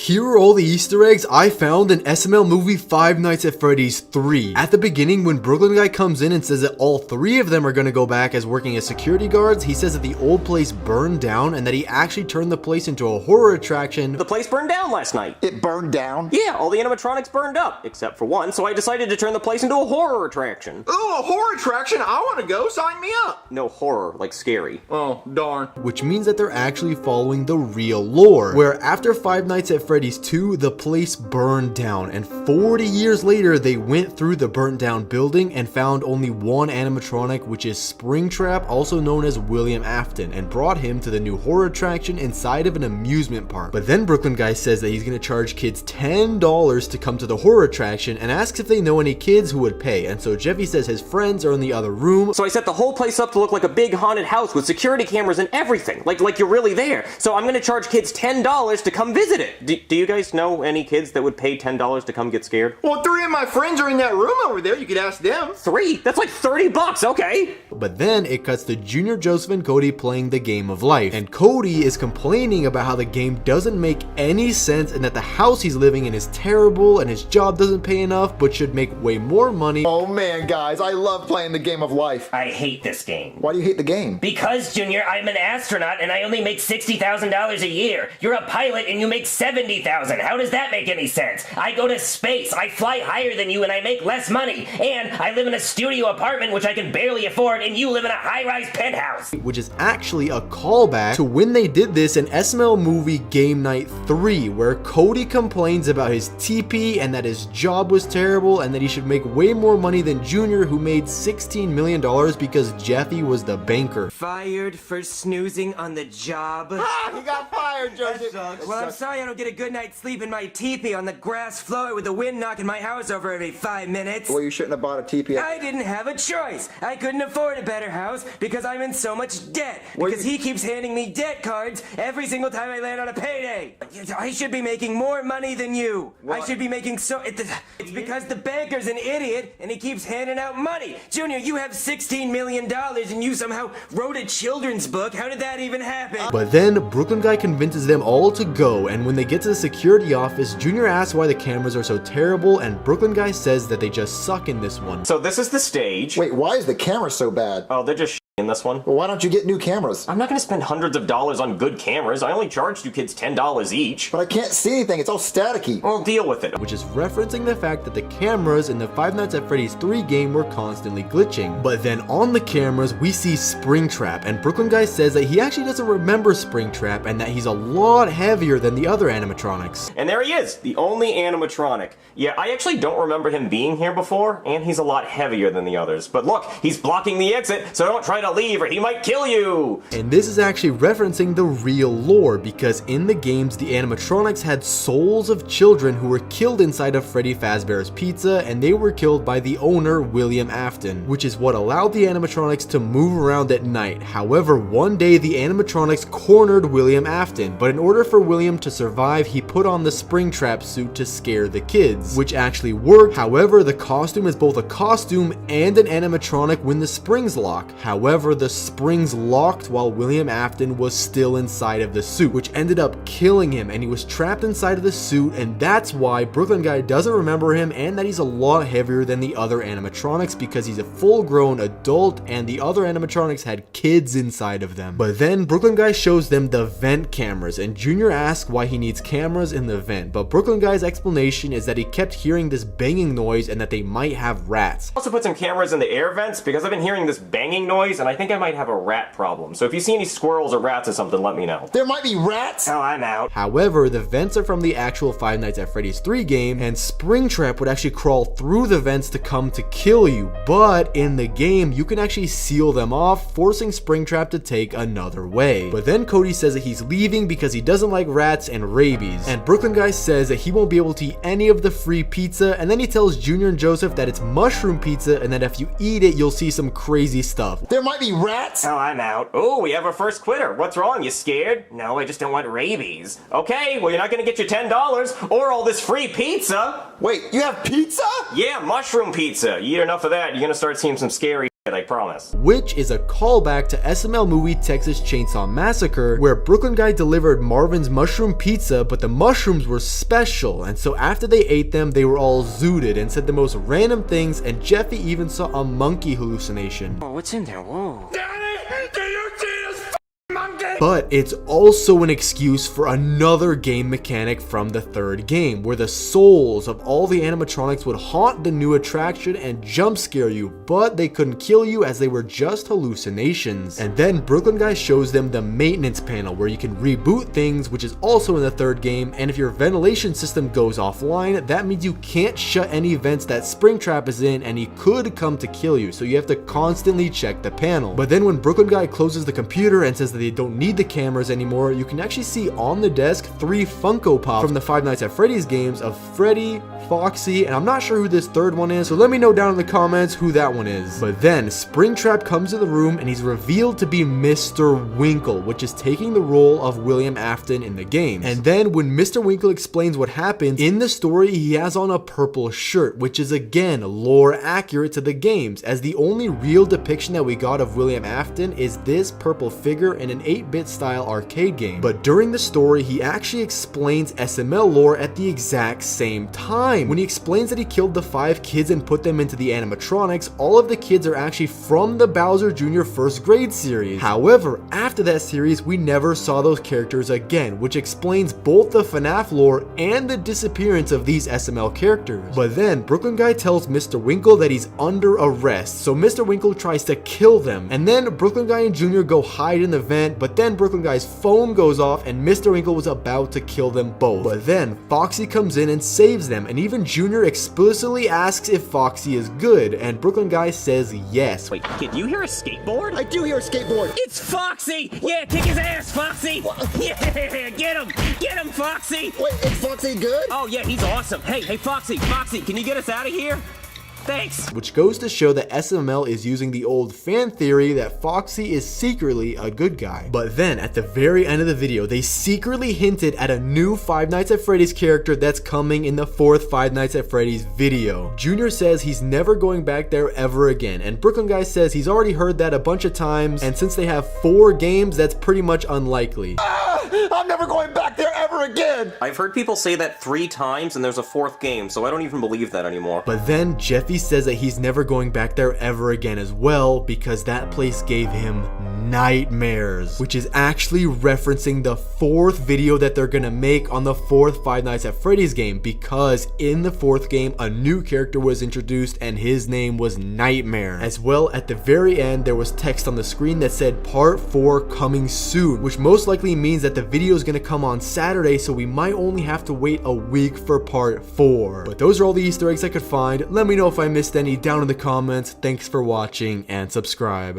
Here are all the Easter eggs I found in SML movie Five Nights at Freddy's 3. At the beginning, when Brooklyn Guy comes in and says that all three of them are gonna go back as working as security guards, he says that the old place burned down and that he actually turned the place into a horror attraction. The place burned down last night. It burned down? Yeah, all the animatronics burned up, except for one, so I decided to turn the place into a horror attraction. Oh, a horror attraction? I want to go. Sign me up. No horror, like scary. Oh, darn. Which means that they're actually following the real lore, where after Five Nights at Freddy's 2, the place burned down, and 40 years later, they went through the burnt down building and found only one animatronic, which is Springtrap, also known as William Afton, and brought him to the new horror attraction inside of an amusement park. But then Brooklyn Guy says that he's gonna charge kids $10 to come to the horror attraction and asks if they know any kids who would pay, and so Jeffy says his friends are in the other room. So I set the whole place up to look like a big haunted house with security cameras and everything, like you're really there. So I'm gonna charge kids $10 to come visit it. Do you guys know any kids that would pay $10 to come get scared? Well, 3 of my friends are in that room over there. You could ask them. 3? That's like $30, okay? But then it cuts to Junior, Joseph, and Cody playing the game of life. And Cody is complaining about how the game doesn't make any sense and that the house he's living in is terrible and his job doesn't pay enough but should make way more money. Oh man, guys, I love playing the game of life. I hate this game. Why do you hate the game? Because, Junior, I'm an astronaut and I only make $60,000 a year. You're a pilot and you make $70,000. How does that make any sense? I go to space, I fly higher than you and I make less money. And I live in a studio apartment which I can barely afford and you live in a high-rise penthouse. Which is actually a callback to when they did this in SML movie Game Night 3, where Cody complains about his TP and that his job was terrible and that he should make way more money than Junior, who made $16 million because Jeffy was the banker. Fired for snoozing on the job. Ah, you got fired, Joseph. Well, I'm sorry I don't get a good night's sleep in my teepee on the grass floor with the wind knocking my house over every 5 minutes. Well, you shouldn't have bought a TP. I didn't have a choice. I couldn't afford a better house because I'm in so much debt. Because he keeps handing me debt cards every single time I land on a payday. I should be making more money than you. What? I should be making so... It's because the banker's an idiot and he keeps handing out money. Junior, you have $16 million and you somehow wrote a children's book. How did that even happen? But then Brooklyn Guy convinces them all to go, and when they get to the security office, Junior asks why the cameras are so terrible, and Brooklyn Guy says that they just suck in this one. So this is the stage. Wait, why is the camera so bad? Oh, they're just in this one. Well, why don't you get new cameras? I'm not gonna spend hundreds of dollars on good cameras. I only charged you kids $10 each. But I can't see anything. It's all staticky. Well, deal with it. Which is referencing the fact that the cameras in the Five Nights at Freddy's 3 game were constantly glitching. But then on the cameras, we see Springtrap, and Brooklyn Guy says that he actually doesn't remember Springtrap and that he's a lot heavier than the other animatronics. And there he is, the only animatronic. Yeah, I actually don't remember him being here before, and he's a lot heavier than the others. But look, he's blocking the exit, so don't try to leave or he might kill you! And this is actually referencing the real lore, because in the games, the animatronics had souls of children who were killed inside of Freddy Fazbear's Pizza, and they were killed by the owner, William Afton, which is what allowed the animatronics to move around at night. However, one day the animatronics cornered William Afton, but in order for William to survive, he put on the Springtrap suit to scare the kids, which actually worked. However, the costume is both a costume and an animatronic when the springs lock. However, the springs locked while William Afton was still inside of the suit, which ended up killing him, and he was trapped inside of the suit, and that's why Brooklyn Guy doesn't remember him and that he's a lot heavier than the other animatronics, because he's a full-grown adult and the other animatronics had kids inside of them. But then Brooklyn Guy shows them the vent cameras, and Junior asks why he needs cameras in the vent, but Brooklyn Guy's explanation is that he kept hearing this banging noise and that they might have rats. Also put some cameras in the air vents because I've been hearing this banging noise and I think I might have a rat problem. So if you see any squirrels or rats or something, let me know. There might be rats. Oh, I'm out. However, the vents are from the actual Five Nights at Freddy's 3 game, and Springtrap would actually crawl through the vents to come to kill you, but in the game, you can actually seal them off, forcing Springtrap to take another way. But then Cody says that he's leaving because he doesn't like rats and rabies, and Brooklyn Guy says that he won't be able to eat any of the free pizza, and then he tells Junior and Joseph that it's mushroom pizza and that if you eat it, you'll see some crazy stuff. There might be rats. Oh, I'm out. Oh, we have our first quitter. What's wrong? You scared? No, I just don't want rabies. Okay, well you're not gonna get your $10 or all this free pizza. Wait, you have pizza? Yeah, mushroom pizza. You eat enough of that, you're gonna start seeing some scary I promise. Which is a callback to SML movie Texas Chainsaw Massacre, where Brooklyn Guy delivered Marvin's mushroom pizza, but the mushrooms were special, and so after they ate them, they were all zooted and said the most random things, and Jeffy even saw a monkey hallucination. Oh, what's in there? Whoa. Daddy, do you see this monkey? But it's also an excuse for another game mechanic from the third game, where the souls of all the animatronics would haunt the new attraction and jump scare you, but they couldn't kill you as they were just hallucinations. And then Brooklyn Guy shows them the maintenance panel where you can reboot things, which is also in the third game, and if your ventilation system goes offline, that means you can't shut any vents that Springtrap is in, and he could come to kill you, so you have to constantly check the panel. But then when Brooklyn Guy closes the computer and says that they don't need the cameras anymore, you can actually see on the desk 3 Funko Pops from the Five Nights at Freddy's games of Freddy, Foxy, and I'm not sure who this third one is, so let me know down in the comments who that one is. But then Springtrap comes to the room and he's revealed to be Mr. Winkle, which is taking the role of William Afton in the games. And then when Mr. Winkle explains what happens, in the story he has on a purple shirt, which is again lore accurate to the games, as the only real depiction that we got of William Afton is this purple figure in an 8-bit style arcade game. But during the story, he actually explains SML lore at the exact same time. When he explains that he killed the 5 kids and put them into the animatronics, all of the kids are actually from the Bowser Jr. first grade series. However, after that series, we never saw those characters again, which explains both the FNAF lore and the disappearance of these SML characters. But then Brooklyn Guy tells Mr. Winkle that he's under arrest, so Mr. Winkle tries to kill them, and then Brooklyn Guy and Jr. go hide in the vent, but then Brooklyn Guy's phone goes off and Mr. Winkle was about to kill them both. But then Foxy comes in and saves them, and even Jr. explicitly asks if Foxy is good, and Brooklyn Guy says yes. Wait, kid, do you hear a skateboard? I do hear a skateboard. It's Foxy! Yeah, kick his ass, Foxy! Yeah, get him, Foxy! Wait, is Foxy good? Oh yeah, he's awesome. Hey, Foxy, can you get us out of here? Thanks. Which goes to show that SML is using the old fan theory that Foxy is secretly a good guy. But then at the very end of the video, they secretly hinted at a new Five Nights at Freddy's character that's coming in the 4th Five Nights at Freddy's video. Junior says he's never going back there ever again, and Brooklyn Guy says he's already heard that a bunch of times, and since they have 4 games, that's pretty much unlikely. I'm never going back there ever again. I've heard people say that 3 times and there's a 4th game, so I don't even believe that anymore. But then Jeffy says that he's never going back there ever again as well, because that place gave him nightmares, which is actually referencing the 4th video that they're gonna make on the 4th Five Nights at Freddy's game, because in the 4th game a new character was introduced and his name was Nightmare. As well, at the very end there was text on the screen that said part 4 coming soon, which most likely means that the video is gonna come on Saturday, so we might only have to wait a week for part 4. But those are all the Easter eggs I could find. Let me know if I missed any down in the comments. Thanks for watching and subscribe.